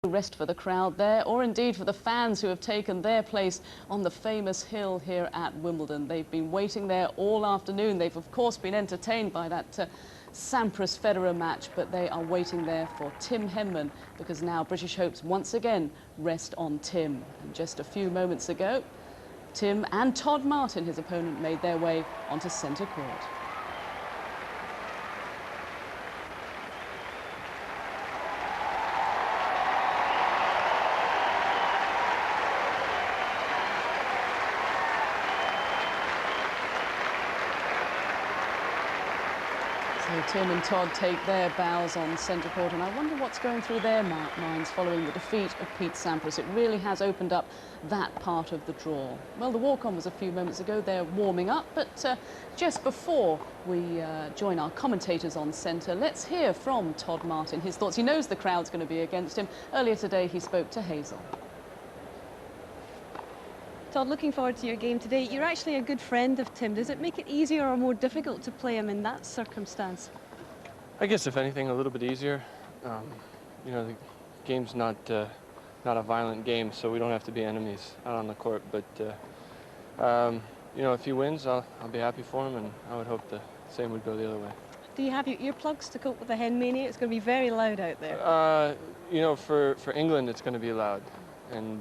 Rest for the crowd there, or indeed for the fans who have taken their place on the famous hill here at Wimbledon. They've been waiting there all afternoon. They've of course been entertained by that Sampras-Federer match, but they are waiting there for Tim Henman, because now British hopes once again rest on Tim. And just a few moments ago, Tim and Todd Martin, his opponent, made their way onto centre court. So Tim and Todd take their bows on centre court, and I wonder what's going through their minds following the defeat of Pete Sampras. It really has opened up that part of the draw. Well, the walk-on was a few moments ago. They're warming up, but just before we join our commentators on centre, let's hear from Todd Martin, his thoughts. He knows the crowd's going to be against him. Earlier today, he spoke to Hazel. Todd, looking forward to your game today. You're actually a good friend of Tim. Does it make it easier or more difficult to play him in that circumstance? I guess, if anything, a little bit easier. You know, the game's not a violent game, so we don't have to be enemies out on the court. But you know, if he wins, I'll be happy for him, and I would hope the same would go the other way. Do you have your earplugs to cope with the hen mania? It's going to be very loud out there. You know, for England, it's going to be loud, and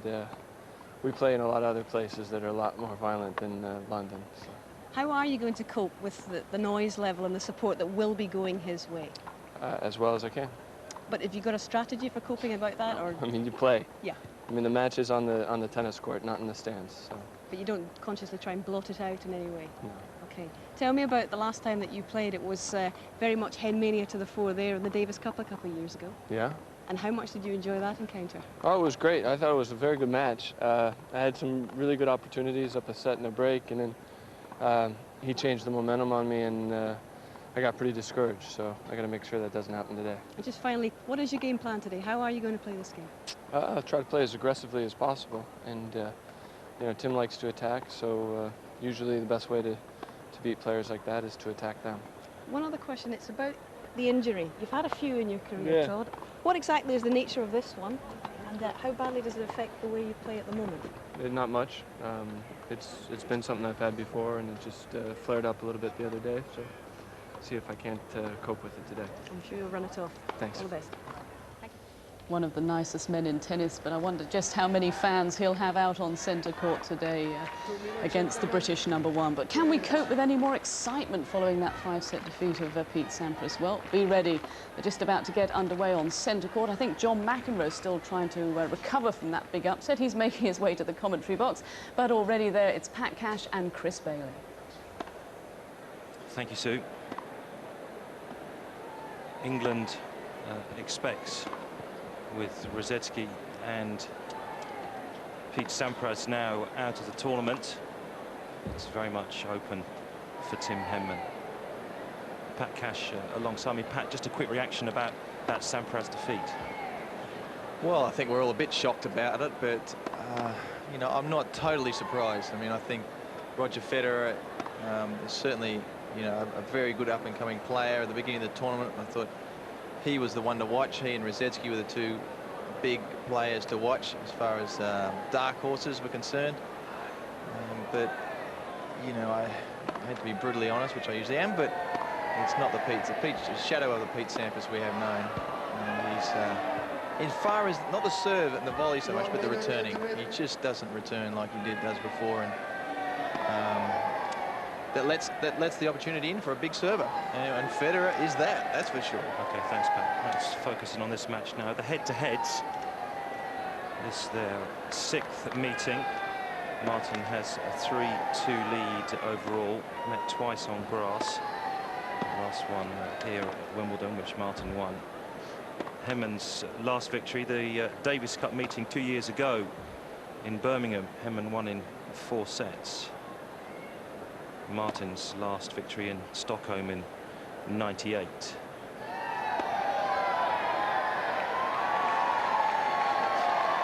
we play in a lot of other places that are a lot more violent than London. So. How are you going to cope with the noise level and the support that will be going his way? As well as I can. But have you got a strategy for coping about that? Or? I mean, you play. Yeah. I mean, the match is on the tennis court, not in the stands. So. But you don't consciously try and blot it out in any way? No. Okay. Tell me about the last time that you played. It was very much hen mania to the fore there in the Davis Cup a couple of years ago. Yeah. And how much did you enjoy that encounter? Oh, it was great. I thought it was a very good match. I had some really good opportunities, up a set and a break, and then he changed the momentum on me, and I got pretty discouraged. So I got to make sure that doesn't happen today. And just finally, what is your game plan today? How are you going to play this game? I'll try to play as aggressively as possible, and you know, Tim likes to attack, so usually the best way to beat players like that is to attack them. One other question. It's about the injury. You've had a few in your career, yeah. Todd. What exactly is the nature of this one, and how badly does it affect the way you play at the moment? Not much. It's been something I've had before, and it just flared up a little bit the other day, so see if I can't cope with it today. I'm sure you'll run it off. Thanks. All the best. One of the nicest men in tennis, but I wonder just how many fans he'll have out on centre court today against the British #1. But can we cope with any more excitement following that 5-set defeat of Pete Sampras? Well, be ready. They're just about to get underway on centre court. I think John McEnroe's still trying to recover from that big upset. He's making his way to the commentary box, but already there it's Pat Cash and Chris Bailey. Thank you, Sue. England expects, with Rosetsky and Pete Sampras now out of the tournament, it's very much open for Tim Henman. Pat Cash alongside me. Pat, just a quick reaction about that Sampras defeat. Well, I think we're all a bit shocked about it, but you know, I'm not totally surprised. I mean, I think Roger Federer is certainly, you know, a very good up-and-coming player. At the beginning of the tournament, I thought he was the one to watch. He and Rosetsky were the two big players to watch as far as dark horses were concerned. But, you know, I hate to be brutally honest, which I usually am, but it's not the shadow of the Pete Sampras we have known. And he's, as far as, not the serve and the volley so much, but the returning. He just doesn't return like he does before. And that lets the opportunity in for a big server, and Federer is that's for sure. Okay, thanks, Pat. Let's focus in on this match now. The head-to-heads. This their 6th meeting. Martin has a 3-2 lead overall. Met twice on grass. The last one here at Wimbledon, which Martin won. Henman's last victory, the Davis Cup meeting 2 years ago in Birmingham. Henman won in 4 sets. Martin's last victory in Stockholm in '98.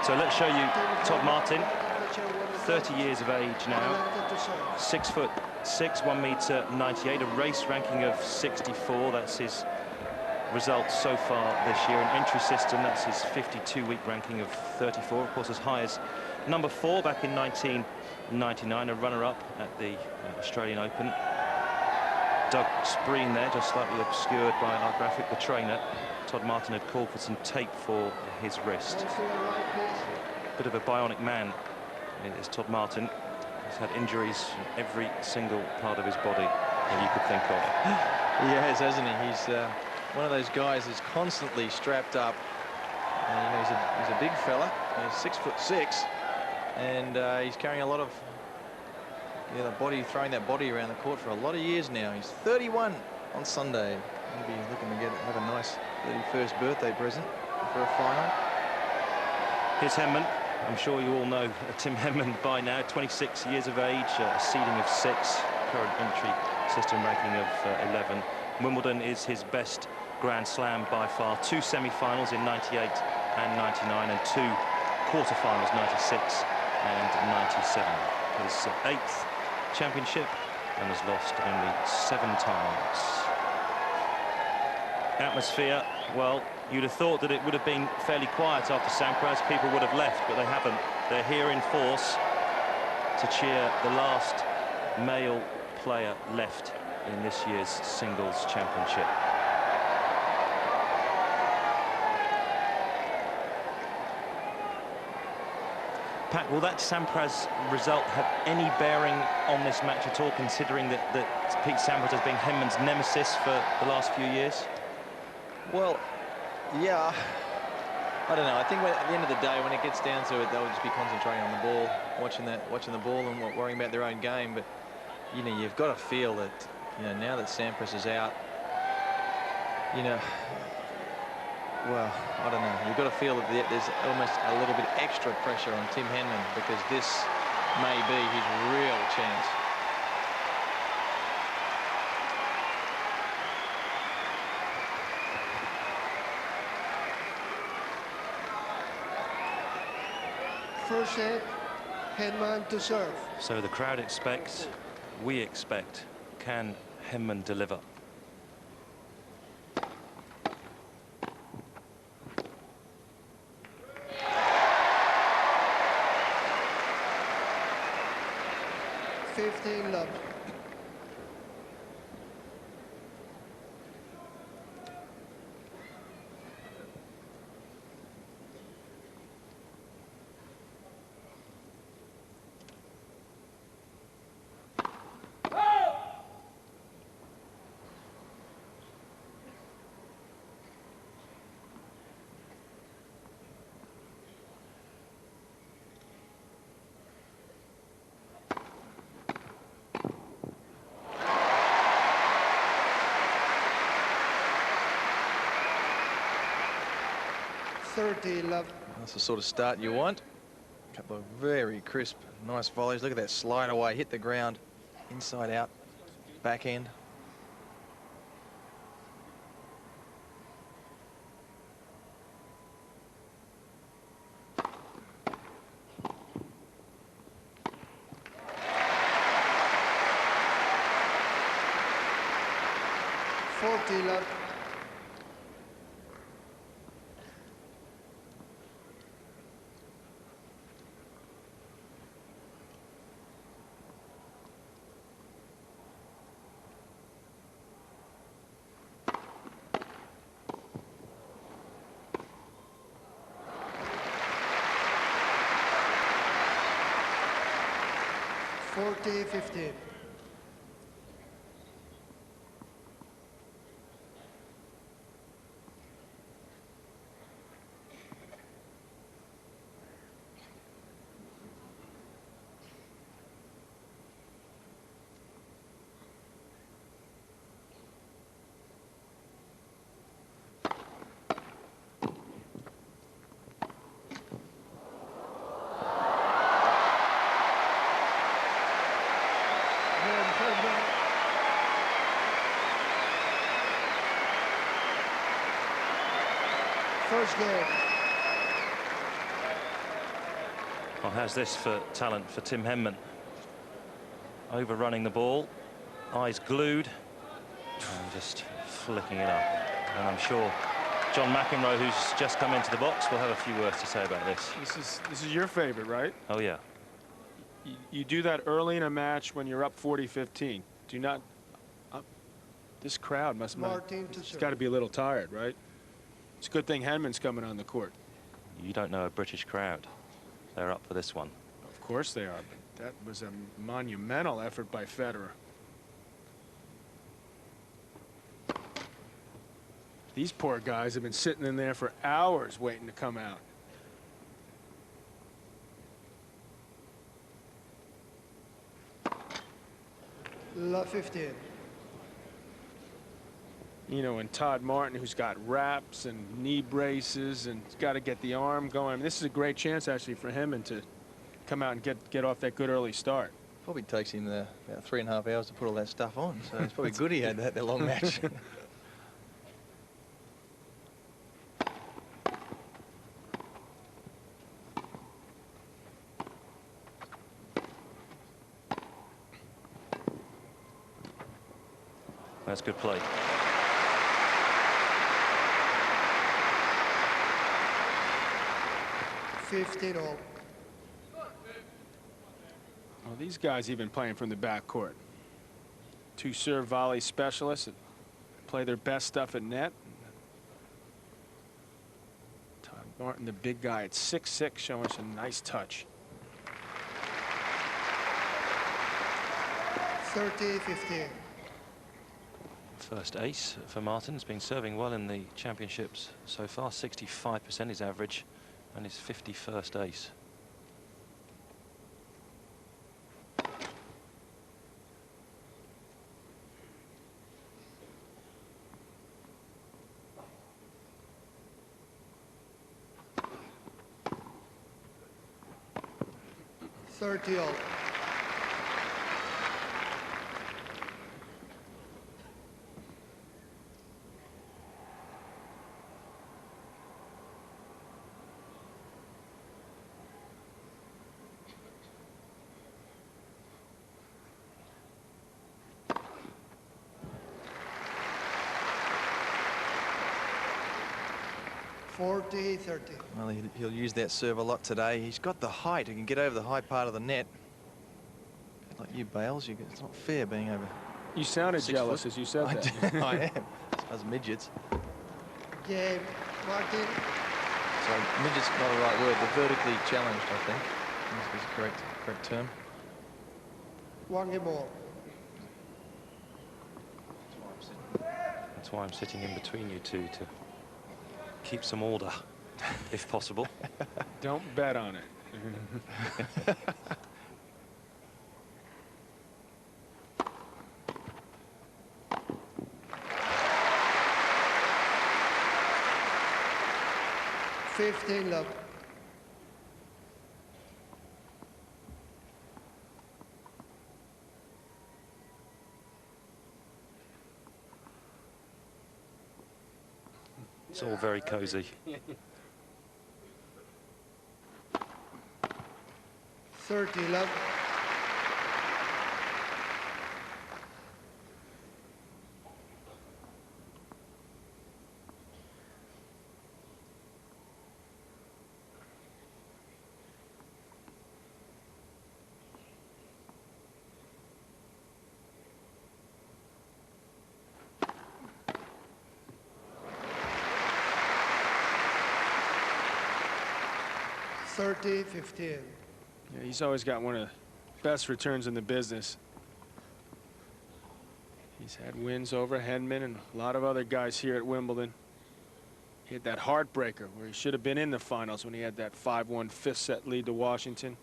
So let's show you Todd Martin, 30 years of age now, 6'6", 1 meter 98, a race ranking of 64. That's his results so far this year. An entry system, that's his 52-week ranking of 34, of course as high as number 4 back in 1999, a runner-up at the Australian Open. Doug Spreen there, just slightly obscured by our graphic. The trainer, Todd Martin, had called for some tape for his wrist. Bit of a bionic man is Todd Martin. He's had injuries in every single part of his body that you could think of. He has, hasn't he? He's one of those guys who's constantly strapped up. And, you know, he's a big fella. He's 6'6", and he's carrying a lot of throwing that body around the court for a lot of years now. He's 31 on Sunday. Maybe he's looking to have a nice 31st birthday present for a final. Here's Henman. I'm sure you all know Tim Henman by now. 26 years of age, a seeding of 6, current entry system ranking of 11. Wimbledon is his best Grand Slam by far. 2 semi-finals in 98 and 99, and 2 quarter-finals, 96 and 97. His 8th championship, and has lost only 7 times. Atmosphere, well, you'd have thought that it would have been fairly quiet after Sampras. People would have left, but they haven't. They're here in force to cheer the last male player left in this year's singles championship. Pat, will that Sampras result have any bearing on this match at all, considering that Pete Sampras has been Henman's nemesis for the last few years? Well, yeah, I don't know. I think at the end of the day, when it gets down to it, they'll just be concentrating on the ball, watching the ball, and worrying about their own game. But you know, you've got to feel that, you know, now that Sampras is out, you know, well, I don't know. You've got to feel that there's almost a little bit extra pressure on Tim Henman, because this may be his real chance. First set, Henman to serve. So the crowd expects, we expect, can Henman deliver? Love. That's the sort of start you want. A couple of very crisp, nice volleys. Look at that slide away, hit the ground, inside out, backhand. Love. $40-15. First game. Well, how's this for talent for Tim Henman? Overrunning the ball, eyes glued, and just flicking it up. And I'm sure John McEnroe, who's just come into the box, will have a few words to say about this. This is your favorite, right? Oh, yeah. You do that early in a match when you're up 40-15. Do not. This crowd must it's got to be a little tired, right? It's a good thing Henman's coming on the court. You don't know a British crowd. They're up for this one. Of course they are, but that was a monumental effort by Federer. These poor guys have been sitting in there for hours waiting to come out. Love 15. You know, and Todd Martin, who's got wraps and knee braces and got to get the arm going. I mean, this is a great chance, actually, for him and to come out and get off that good early start. Probably takes him about 3.5 hours to put all that stuff on, so it's probably good he had that long match. That's good play. All. Well, these guys even playing from the backcourt. Two serve volley specialists that play their best stuff at net. Todd Martin, the big guy at 6'6", showing us a nice touch. 30-15. First ace for Martin. Has been serving well in the championships so far. 65% his average, and his 51st ace. All. Well, he'll use that serve a lot today. He's got the height. He can get over the high part of the net. Like you, Bales, it's not fair being over. You sounded jealous as you said that. I am. As midgets. Game, Martin. So midget's not the right word. They're vertically challenged, I think. This is the correct term. 1 game all. That's why I'm sitting in between you two, to keep some order, if possible. Don't bet on it. Love. It's all very cozy. 30 love. $30-15. Yeah, he's always got one of the best returns in the business. He's had wins over Henman and a lot of other guys here at Wimbledon. He had that heartbreaker where he should have been in the finals when he had that 5-1 fifth set lead to Washington.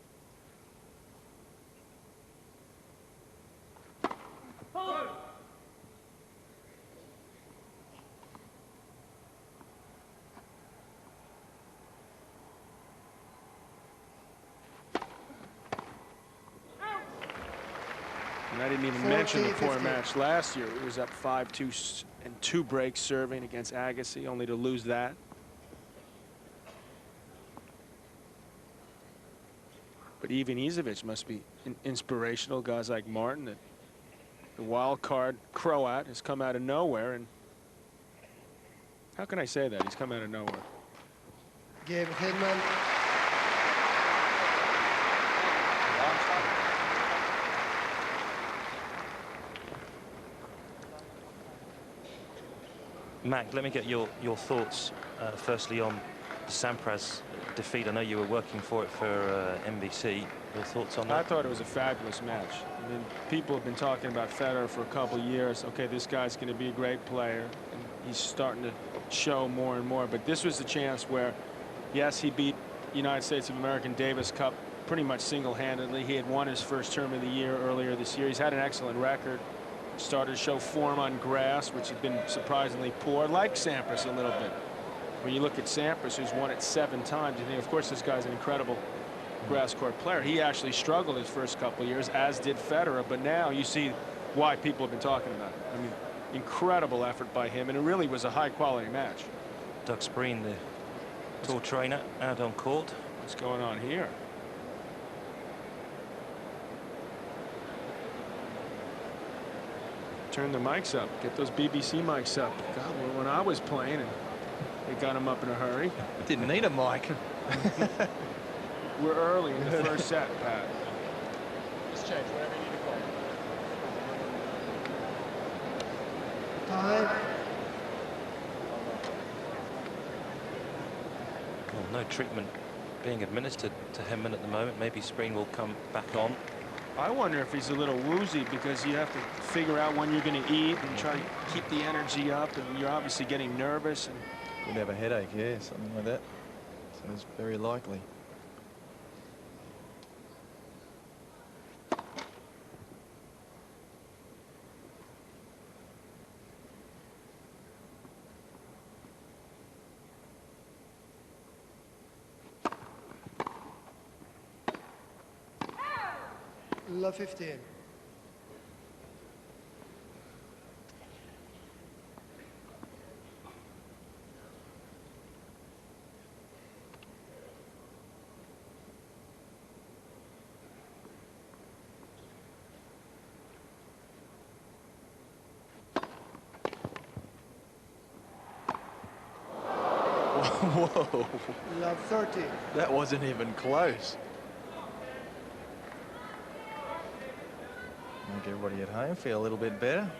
And I didn't even mention the poor match last year. He was up 5-2 and 2 breaks serving against Agassi, only to lose that. But even Izovic must be inspirational. Guys like Martin, that the wild card Croat has come out of nowhere and How can I say that? He's come out of nowhere. Game henman. Mac, let me get your thoughts firstly on the Sampras defeat. I know you were working for it for NBC. Your thoughts on that? I thought it was a fabulous match. I mean, people have been talking about Federer for a couple years. Okay, this guy's going to be a great player, and he's starting to show more and more. But this was the chance where, yes, he beat United States of America Davis Cup pretty much single-handedly. He had won his first term of the year earlier this year. He's had an excellent record. Started to show form on grass, which had been surprisingly poor, like Sampras a little bit. When you look at Sampras, who's won it 7 times, you think, of course, this guy's an incredible grass court player. He actually struggled his first couple of years, as did Federer, but now you see why people have been talking about it. I mean, incredible effort by him, and it really was a high-quality match. Doug Spreen, the tour trainer, out on court. What's going on here? Turn the mics up. Get those BBC mics up. God, when I was playing, and they got them up in a hurry. Didn't need a mic. We're early in the first set, Pat. Just change whatever you need to call. Time. Well, no treatment being administered to Henman at the moment. Maybe Spreen will come back on. I wonder if he's a little woozy, because you have to figure out when you're going to eat and try to keep the energy up, and you're obviously getting nervous. And Could have a headache, yeah, something like that. So it's very likely. Love 15. Whoa. Love 30. That wasn't even close. Make everybody at home feel a little bit better.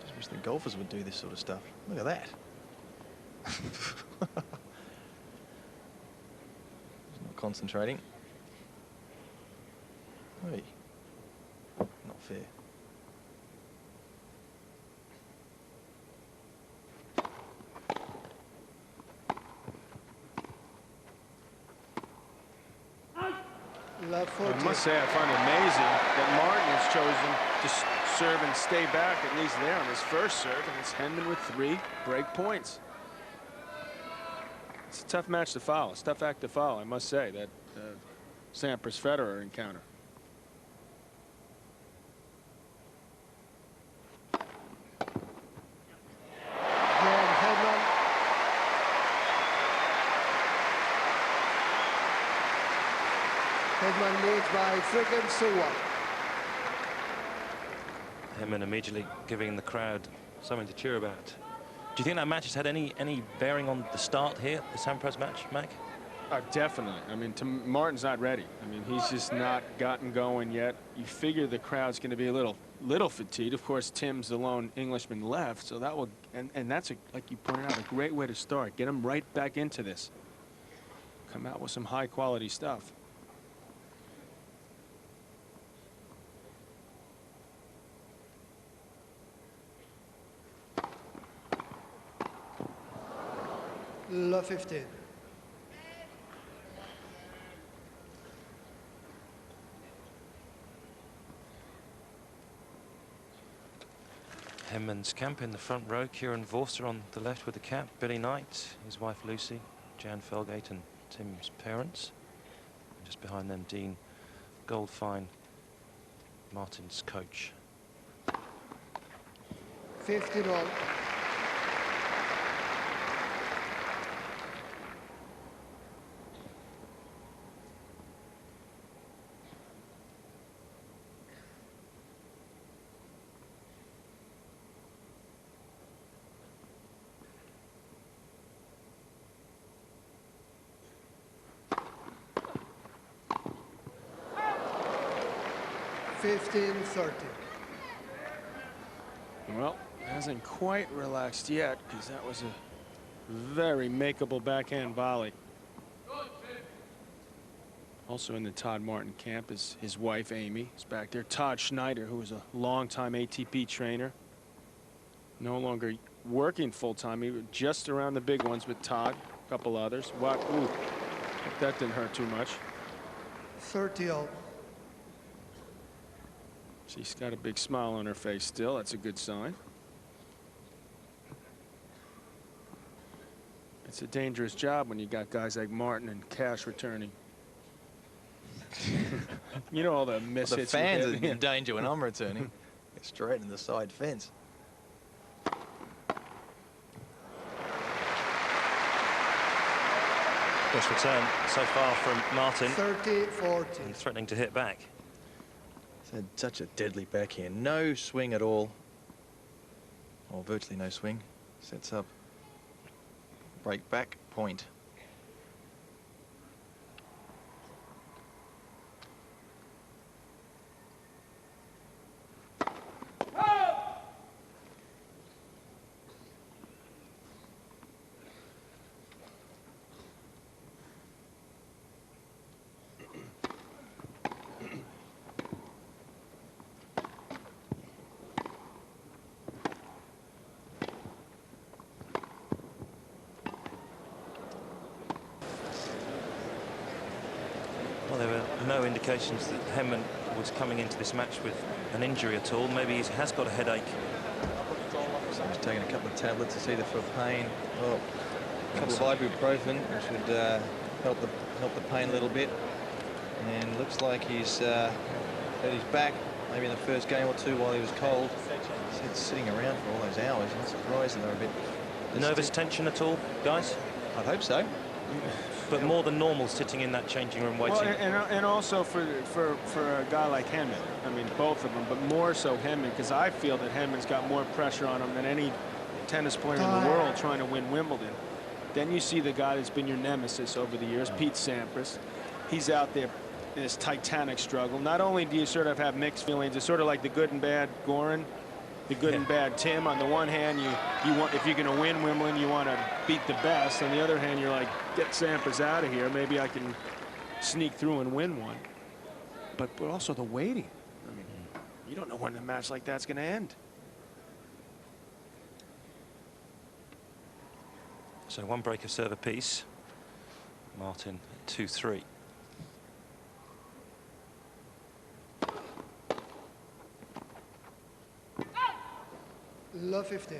Just wish the golfers would do this sort of stuff. Look at that. He's not concentrating. Hey. Not fair. Love I 14. must say, I find it amazing that Martin has chosen to serve and stay back, at least there on his first serve, and it's Henman with 3 break points. It's a tough match to follow. It's a tough act to follow, I must say, that Sampras-Federer encounter. Game henman. Henman leads by 3 games to 1. Henman immediately giving the crowd something to cheer about. Do you think that match has had any bearing on the start here, the Sampras match, Mac? Definitely. I mean, Martin's not ready. I mean, he's just not gotten going yet. You figure the crowd's going to be a little fatigued. Of course, Tim's the lone Englishman left, so that will, and that's, like you pointed out, a great way to start. Get him right back into this. Come out with some high-quality stuff. Love 15. Henman's camp in the front row. Kieran Vorster on the left with the cap. Billy Knight, his wife Lucy, Jan Felgate and Tim's parents. And just behind them, Dean Goldfine, Martin's coach. 15 all. 15-30. Well, hasn't quite relaxed yet because that was a very makeable backhand volley. Also in the Todd Martin camp is his wife, Amy. Is back there. Todd Schneider, who was a longtime ATP trainer. No longer working full-time. He was just around the big ones with Todd. A couple others. What? Ooh, that didn't hurt too much. 30-all. She's got a big smile on her face still. That's a good sign. It's a dangerous job when you got guys like Martin and Cash returning. You know all the miss hits. The fans are in danger when I'm returning. Straight in the side fence. Nice return so far from Martin. 30-40. And threatening to hit back. It's had such a deadly backhand. No swing at all. Or virtually no swing. Sets up. Break back point. Well, there were no indications that Henman was coming into this match with an injury at all. Maybe he has got a headache. He's taking a couple of tablets to see the for pain. Oh, a couple of ibuprofen, which would help the pain a little bit. And looks like he's hurt his back, maybe in the first game or two while he was cold. He's sitting around for all those hours. I'm surprised that they're a bit Nervous tension at all, guys? I'd hope so. But more than normal sitting in that changing room waiting. Well, and also for a guy like Henman. I mean, both of them, but more so Henman, because I feel that Henman's got more pressure on him than any tennis player in the world trying to win Wimbledon. Then you see the guy that's been your nemesis over the years, Pete Sampras. He's out there in this titanic struggle. Not only do you sort of have mixed feelings, it's sort of like the good and bad Goran, the good and bad Tim. On the one hand, you want, if you're going to win Wimbledon, you want to beat the best. On the other hand, you're like, get Sampras out of here. Maybe I can sneak through and win one. But also the waiting. I mean, you don't know when a match like that's going to end. So one break of serve apiece. Martin 2-3. Love 15.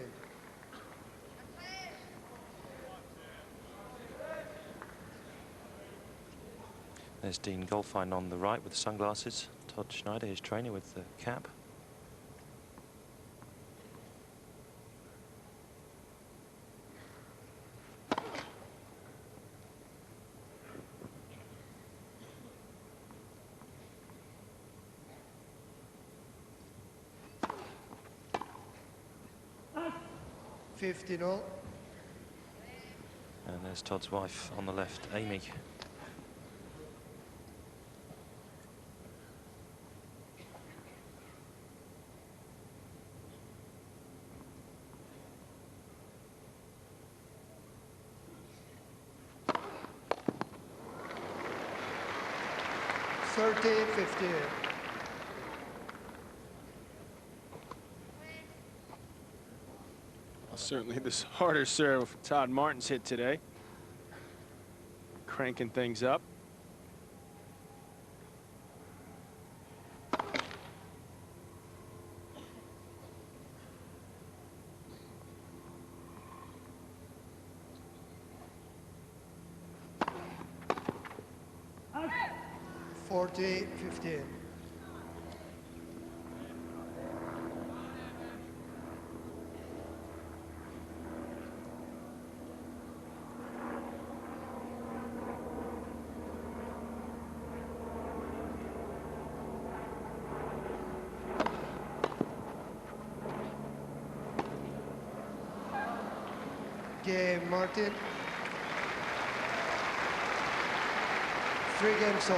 There's Dean Goldfine on the right with the sunglasses. Todd Schneider, his trainer, with the cap. $50. And there's Todd's wife on the left, Amy. $30-50. Certainly this harder serve Todd Martin's hit today. Cranking things up. $40-15. Game, Martin. 3 games all.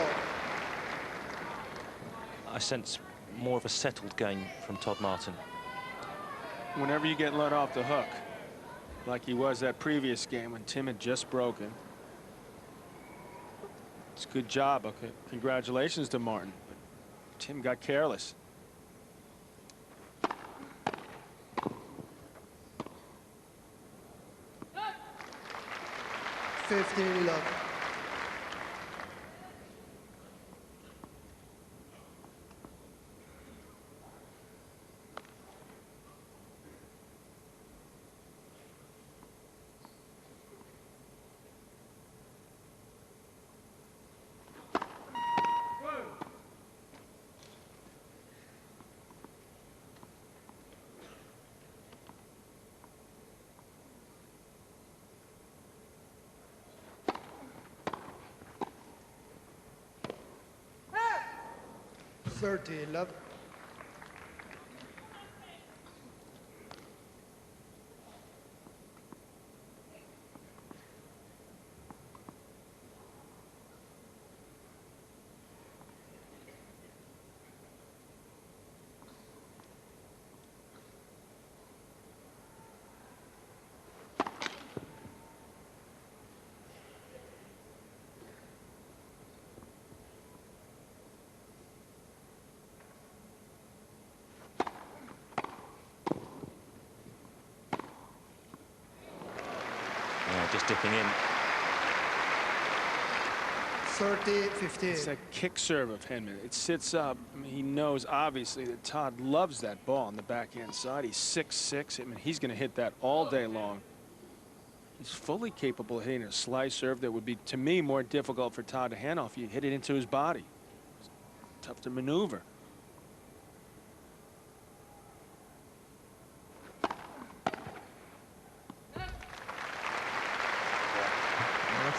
I sense more of a settled game from Todd Martin. Whenever you get let off the hook, like he was that previous game when Tim had just broken, it's a good job. Okay, congratulations to Martin. But Tim got careless. 15 love. Love. Just dipping in. 30-15. It's that kick serve of Henman. It sits up. I mean, he knows obviously that Todd loves that ball on the backhand side. He's 6'6". I mean, he's going to hit that all day long. He's fully capable of hitting a slice serve that would be, to me, more difficult for Todd to handle if you hit it into his body. It's tough to maneuver.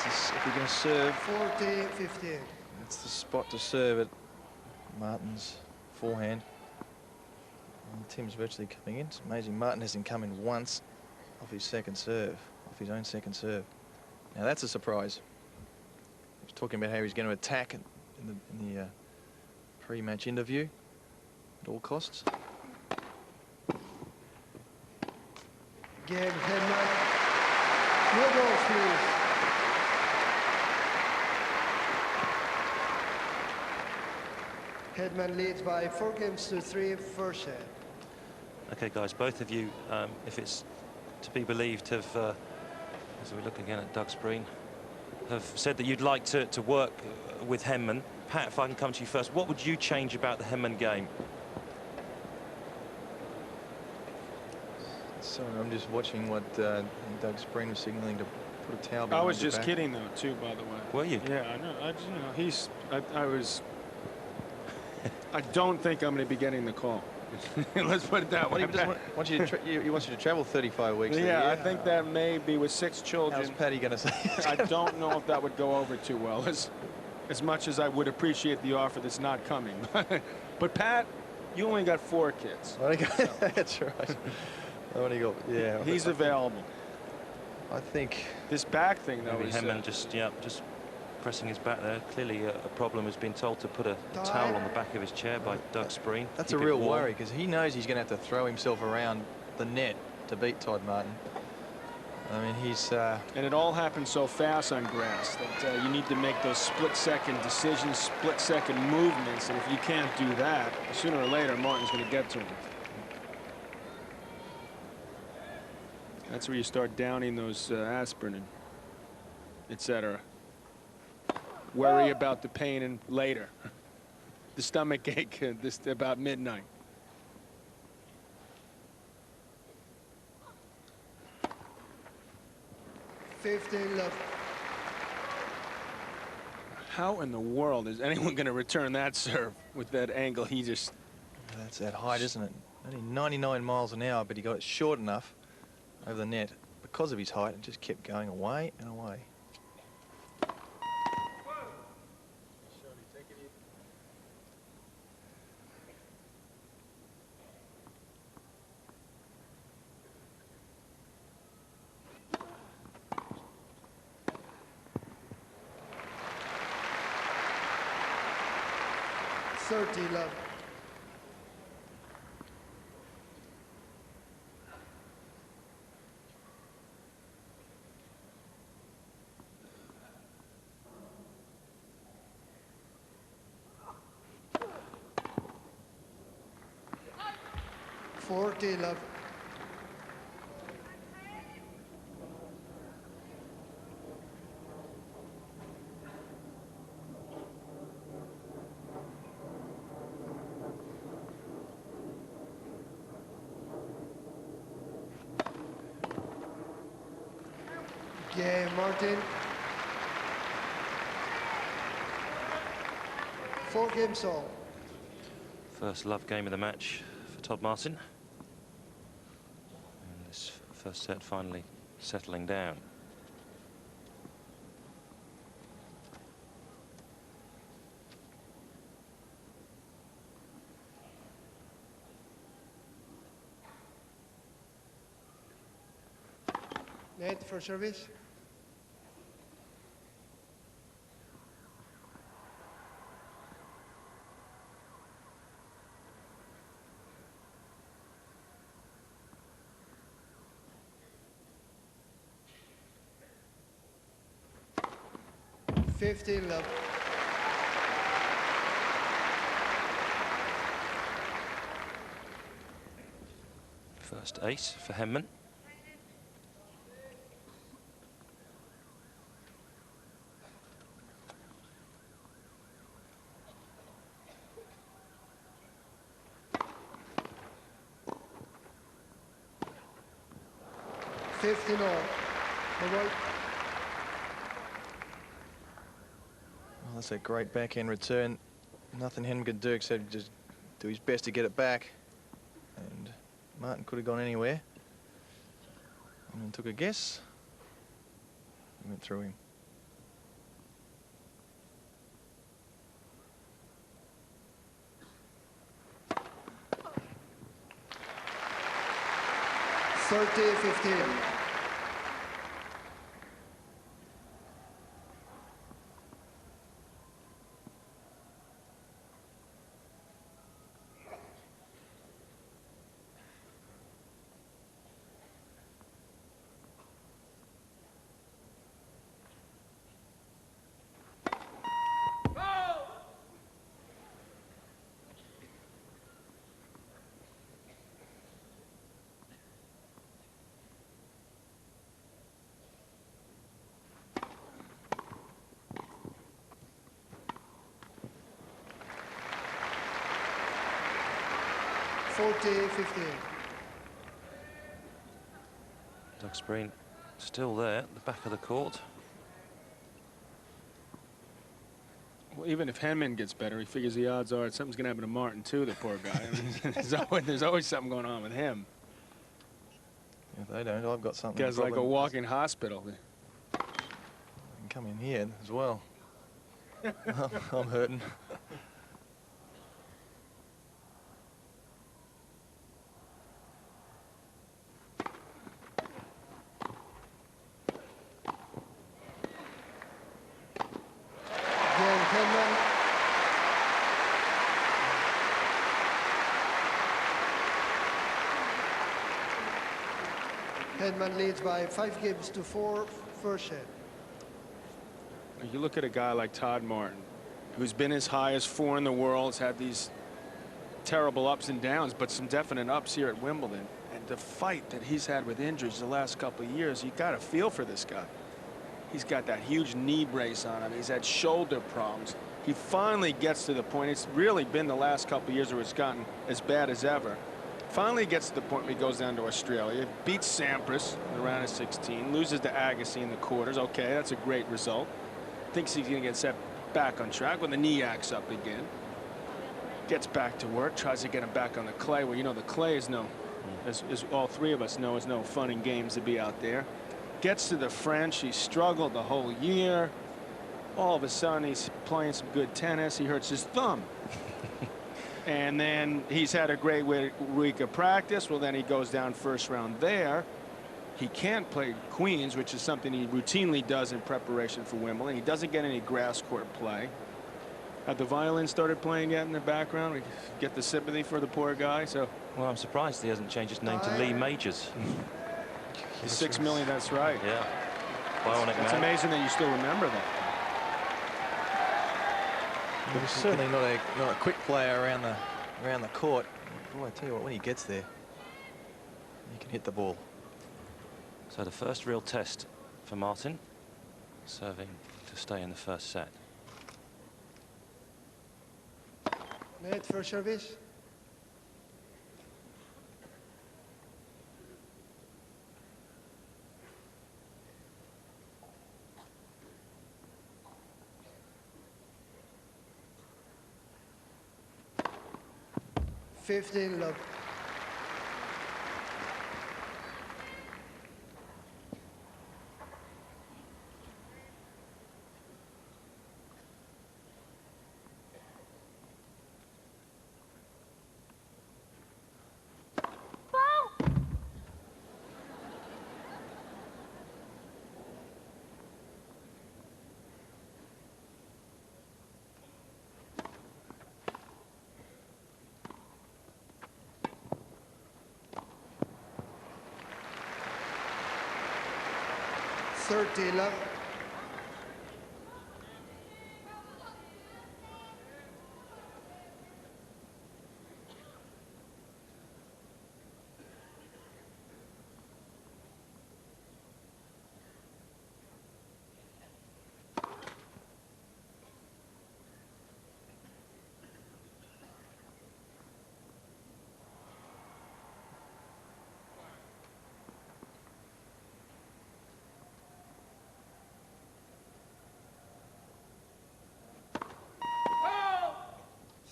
If you're going to serve, 40-15. that's the spot to serve it. Martin's forehand. And Tim's virtually coming in. It's amazing Martin hasn't come in once off his second serve, off his own second serve. Now that's a surprise. He was talking about how he's going to attack in the pre-match interview at all costs. Game Henman. No balls, please. Henman leads by 4-3, first set. Okay, guys, both of you, if it's to be believed, have, as we look again at Doug Spreen, have said that you'd like to work with Henman. Pat, if I can come to you first, what would you change about the Henman game? Sorry, I'm just watching what Doug Spreen was signaling to put a towel behind I was your just back. kidding, though, too, by the way. Were you? Yeah, I know. You know, he's. I was. I don't think I'm going to be getting the call. Let's put it that way. Well, he wants you to travel 35 weeks. Yeah, I think that may be with 6 children. How's Patty going to say? I don't know if that would go over too well, as much as I would appreciate the offer that's not coming. But Pat, you only got 4 kids. That's right. I only got, yeah. He's available. I think this back thing, though, maybe is Henman just pressing his back there. Clearly a problem. Has been told to put a towel on the back of his chair by Doug Spreen. That's a real worry, because he knows he's going to have to throw himself around the net to beat Todd Martin. I mean, he's and it all happens so fast on grass that you need to make those split-second decisions, split-second movements, and if you can't do that, sooner or later Martin's going to get to him. That's where you start downing those aspirin and etc. Worry about the pain and later. The stomach ache about midnight. Love. How in the world is anyone going to return that serve with that angle? He just. That's that height, isn't it? Only 99 miles an hour, but he got it short enough over the net because of his height and just kept going away and away. Love. 40 love. Game, Martin. 4 games all. First love game of the match for Todd Martin. And this first set finally settling down. Net for service. Love. First ace for Henman. Well, that's a great backhand return. Nothing Henman could do except just do his best to get it back. And Martin could have gone anywhere. And then took a guess. And went through him. $30-15. Duxbury still there at the back of the court. Well, even if Henman gets better, he figures the odds are something's going to happen to Martin, too, the poor guy. I mean, there's always something going on with him. If they don't, I've got something. Guy's like a walking hospital. I can come in here as well. I'm hurting. Henman leads by 5-4, first set. You look at a guy like Todd Martin, who's been as high as 4 in the world, has had these terrible ups and downs, but some definite ups here at Wimbledon. And the fight that he's had with injuries the last couple of years, you got to feel for this guy. He's got that huge knee brace on him. He's had shoulder problems. He finally gets to the point. It's really been the last couple of years where it's gotten as bad as ever. Finally gets to the point where he goes down to Australia, beats Sampras in the round of 16, loses to Agassi in the quarters. Okay, that's a great result. Thinks he's going to get set back on track when the knee acts up again. Gets back to work, tries to get him back on the clay. Well, you know, the clay is no, as all three of us know, is no fun and games to be out there. Gets to the French. He struggled the whole year. All of a sudden, he's playing some good tennis. He hurts his thumb. And then he's had a great week of practice. Well, then he goes down first round there. He can't play Queens, which is something he routinely does in preparation for Wimbledon. He doesn't get any grass court play. Have the violin started playing yet in the background? We get the sympathy for the poor guy. So, well, I'm surprised he hasn't changed his name to Lee Majors. The 6 million, that's right. Yeah. Bionic It's man. amazing that you still remember that. He's certainly not a quick player around the court. Boy, I tell you what, when he gets there. you can hit the ball. So the first real test for Martin, serving to stay in the first set. Net for service. Love. Love.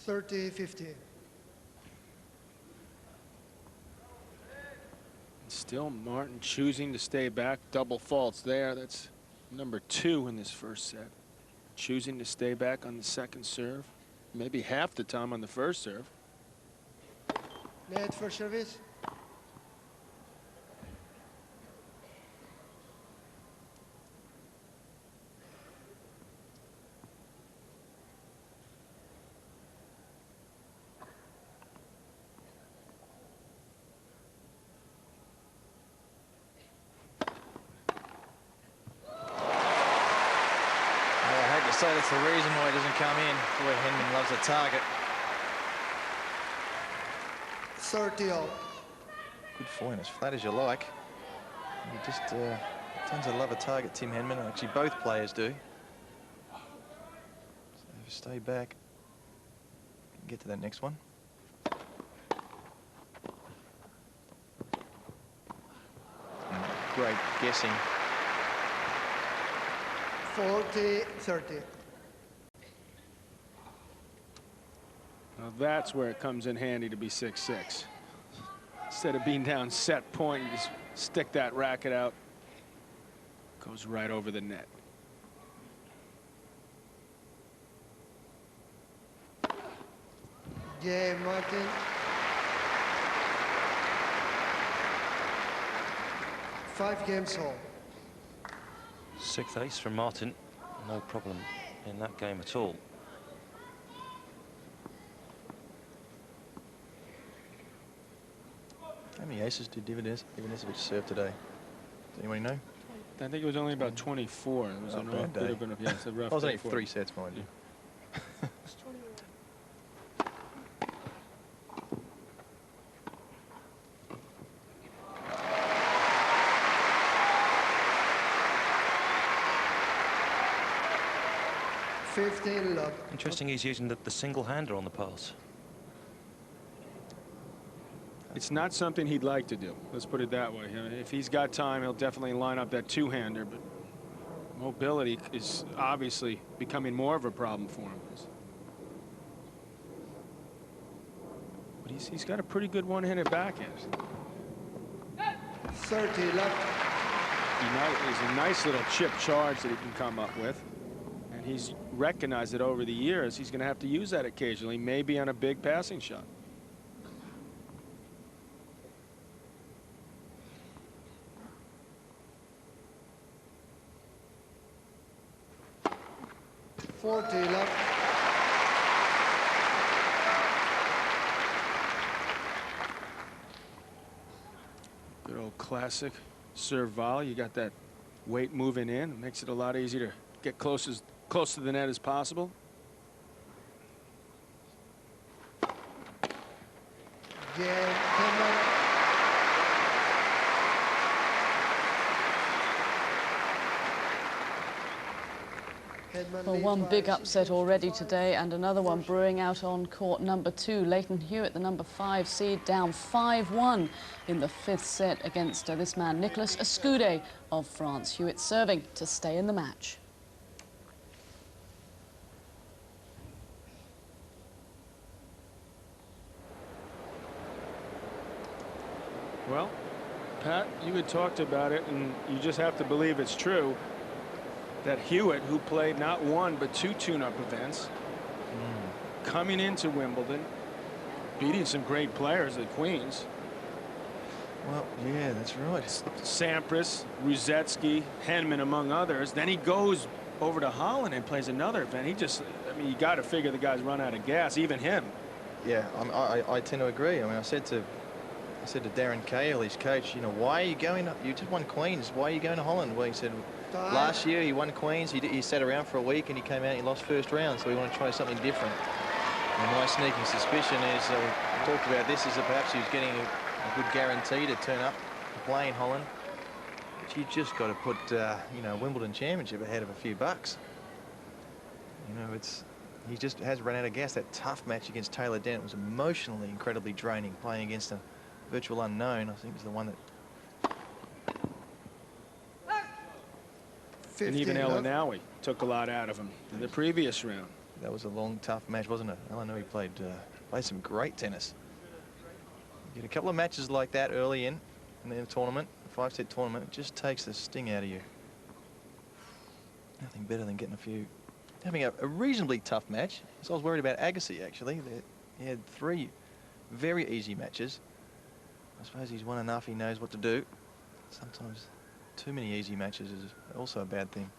$30-15. Still Martin choosing to stay back. Double faults there. That's number 2 in this first set. Choosing to stay back on the second serve. Maybe half the time on the first serve. Net for service. So that's the reason why he doesn't come in. Boy, Henman loves a target. 30-all. Good forehand, as flat as you like. He just tends to love a target, Tim Henman. Actually, both players do. So stay back. Get to that next one. Great guessing. 40-30. Now that's where it comes in handy to be 6-6. Instead of being down set point, you just stick that racket out. Goes right over the net. Yeah, Martin. 5 games all. 6th ace from Martin. No problem in that game at all. How many aces did Ivanisevic serve today? Does anyone know? I think it was only about 24. It was a bad day. yeah, it's a rough I was day only for 3 him. sets, mind you. Love. Interesting, he's using the single-hander on the pass. It's not something he'd like to do. Let's put it that way. If he's got time, he'll definitely line up that 2-hander, but mobility is obviously becoming more of a problem for him. But he's got a pretty good one-handed backhand. 30 left. He's a nice little chip charge that he can come up with. And he's recognized that over the years he's going to have to use that occasionally, maybe on a big passing shot. Left. Good old classic serve volley. You got that weight moving in. It makes it a lot easier to get close to the net as possible. Yeah, Henman Well, leads one by big 6 upset games to already 5. today, and another one brewing out on court number 2. Leighton Hewitt, the number 5 seed, down 5-1 in the 5th set against this man, Nicolas Escudé of France. Hewitt serving to stay in the match. Well, Pat, you had talked about it, and you just have to believe it's true, that Hewitt, who played not one but 2 tune-up events, coming into Wimbledon, beating some great players at Queens. Well, yeah, that's right. Sampras, Ruzetsky, Henman, among others. Then he goes over to Holland and plays another event. He just, I mean, you got to figure the guy's run out of gas, even him. Yeah, I tend to agree. I mean, I said to Darren Cahill, his coach, you know, why are you going up? You just won Queens. Why are you going to Holland? Well, he said, last year he won Queens. He sat around for a week and he came out and he lost first round. So we want to try something different. And my sneaking suspicion is, we talked about this, is that perhaps he was getting a good guarantee to turn up to play in Holland. But you just got to put, you know, Wimbledon Championship ahead of a few bucks. You know, he just has run out of gas. That tough match against Taylor Dent was emotionally incredibly draining, playing against a virtual unknown. I think is the one that. And even Elanawi took a lot out of him in the previous round. That was a long, tough match, wasn't it? Elanawi played some great tennis. You get a couple of matches like that early in the tournament, a 5-set tournament, it just takes the sting out of you. Nothing better than having a reasonably tough match. So I was worried about Agassi, actually. He had 3 very easy matches. I suppose he's won enough, he knows what to do. Sometimes too many easy matches is also a bad thing.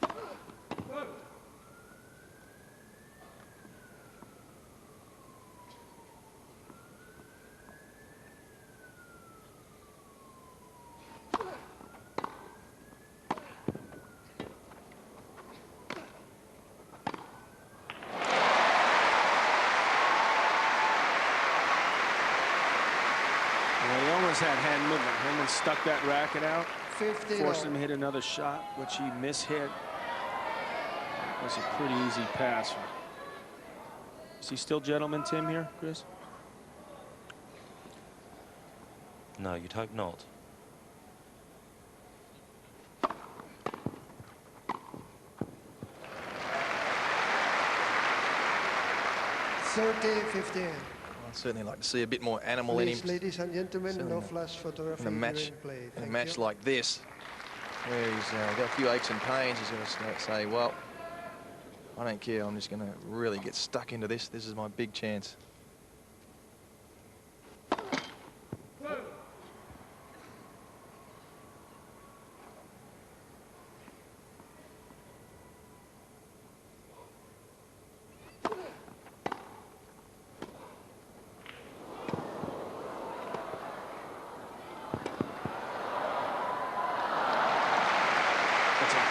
Had hand movement. Henman stuck that racket out, 15 forced him to hit another shot, which he mishit. It was a pretty easy pass. Is he still gentleman Tim here, Chris? No, you'd hope not. (30-15). I'd certainly like to see a bit more animal in him. Ladies and gentlemen, Certainly no flash photography in a match, during play. in a Thank match you. like this, where he's got a few aches and pains, he's going to say, well, I don't care, I'm just going to really get stuck into this. This is my big chance.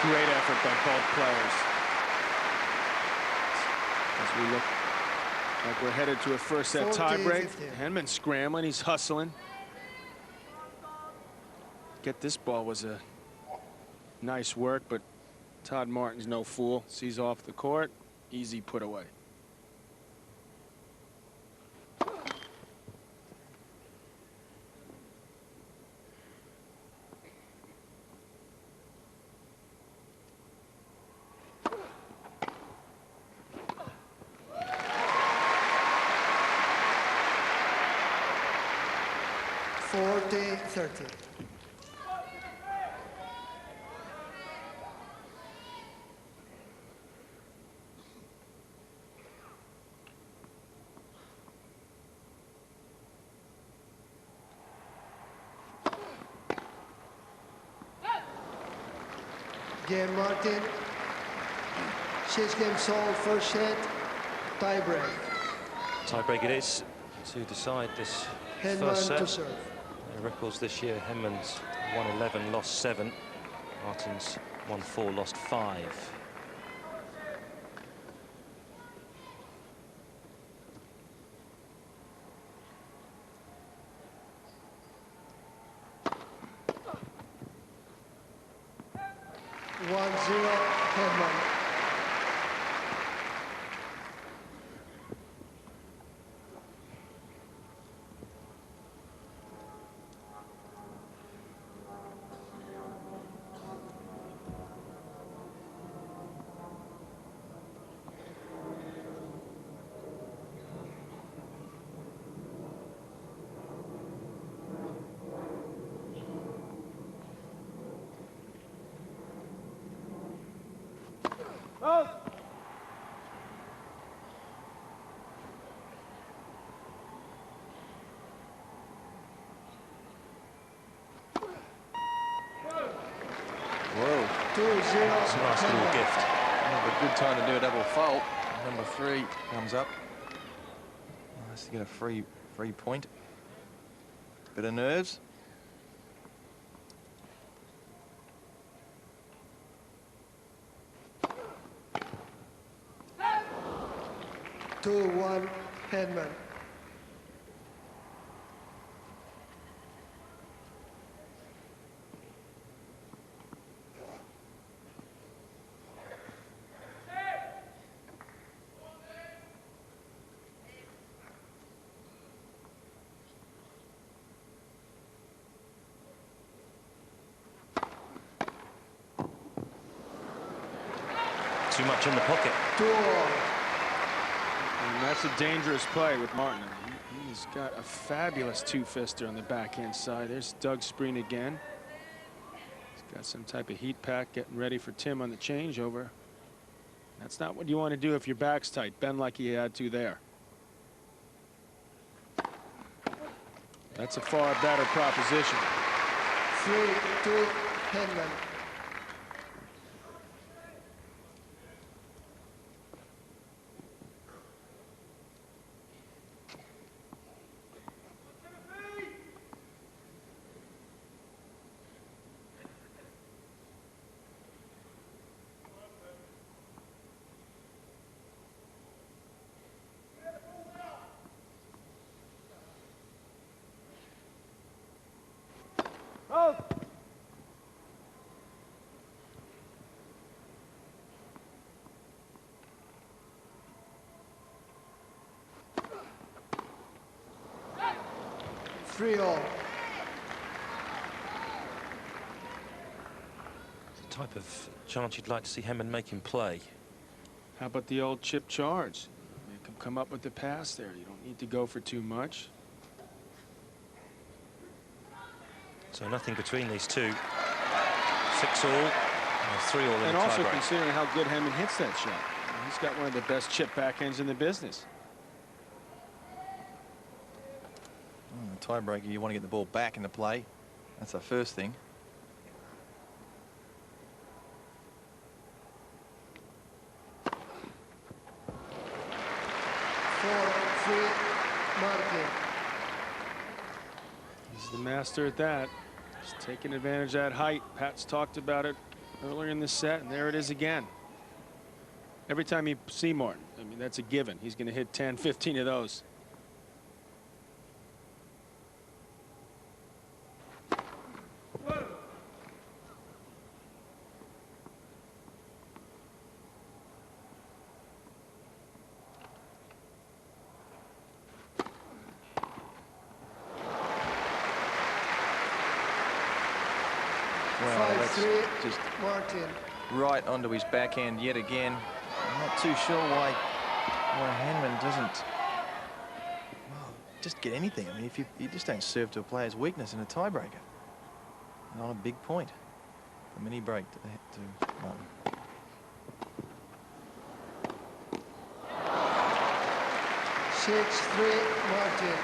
Great effort by both players. As we look like we're headed to a first set tiebreak. Henman scrambling, he's hustling. Get this ball was a nice work, but Todd Martin's no fool. Sees off the court, easy put away. (30-30). Game Martin. 6 games solved, first set, tiebreak. Tiebreak it is to decide this first Henman set. to serve. Their records this year, Henman's won 11, lost 7. Martin's won 4, lost 5. (1-0) Henman. Whoa. 2-0. It's a nice little Henman. gift. A good time to do a double fault. Number 3 comes up. Nice to get a free point. Bit of nerves. Two, 1, Henman. Too much in the pocket. 2-all. And that's a dangerous play with Martin. He's got a fabulous two-fister on the backhand side. There's Doug Spreen again. He's got some type of heat pack getting ready for Tim on the changeover. That's not what you want to do if your back's tight. Bend like he had to there. That's a far better proposition. 3-2, Henman. Three-all. The type of chance you'd like to see Henman make him play. How about the old chip charge? Make him come up with the pass there. You don't need to go for too much. So nothing between these two. 6-all, or 3-all in And the also tiebreak. considering how good Henman hits that shot. He's got one of the best chip backhands in the business. Tiebreaker, you want to get the ball back into play. That's the first thing. Martin. He's the master at that. He's taking advantage of that height. Pat's talked about it earlier in the set, and there it is again. Every time you see Martin, I mean, that's a given. He's going to hit 10, 15 of those. Well, that's 5-3, just Martin. right onto his backhand yet again. I'm not too sure why Henman doesn't, well, just get anything. I mean, if you just don't serve to a player's weakness in a tiebreaker. Not a big point. The mini break to Martin. Six, 3, Martin.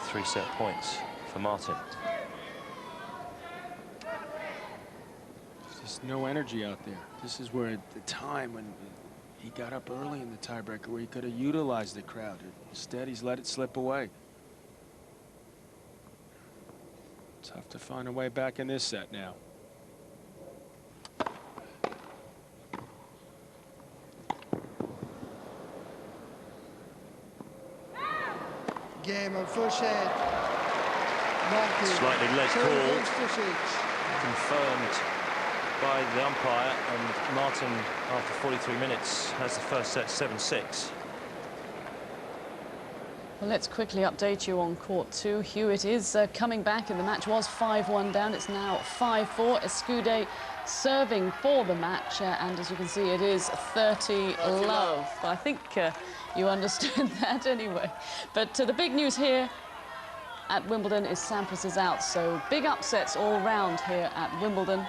Three set points for Martin. There's just no energy out there. This is where at the time when he got up early in the tiebreaker where he could have utilized the crowd. Instead, he's let it slip away. Tough to find a way back in this set now. Game on first set. Martin. Slightly late 7 call. games to 6. Confirmed by the umpire, and Martin, after 43 minutes, has the first set 7-6. Well, let's quickly update you on court 2. Hewitt is coming back, and the match was 5-1 down. It's now 5-4. Escude serving for the match, and as you can see, it is 30 love. I think you understood that anyway. But the big news here, at Wimbledon is Sampras is out, so big upsets all round here at Wimbledon.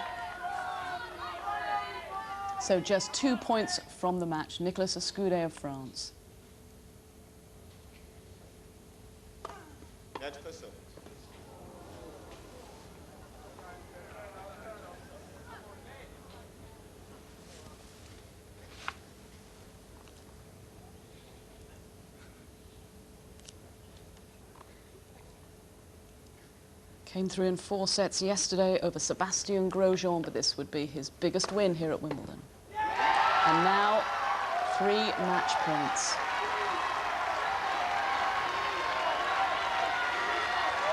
So just 2 points from the match. Nicolas Escudé of France. Came through in 4 sets yesterday over Sébastien Grosjean, but this would be his biggest win here at Wimbledon. And now 3 match points.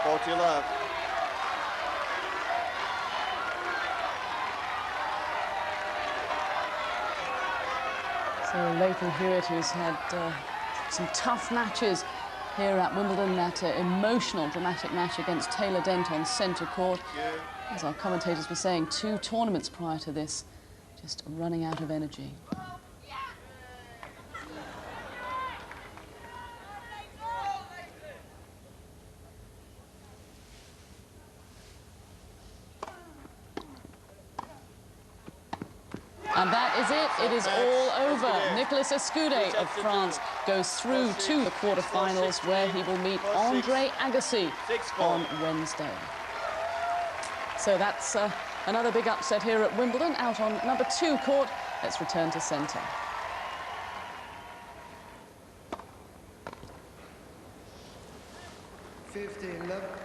40 love. So Leighton Hewitt, who's had some tough matches here at Wimbledon, that emotional, dramatic match against Taylor Dent on centre court. As our commentators were saying, 2 tournaments prior to this, just running out of energy. And that is it. It is all over. Nicolas Escudé of France goes through to the quarterfinals, where he will meet Andre Agassi on Wednesday. So that's another big upset here at Wimbledon, out on number 2 court. Let's return to centre. 15 love.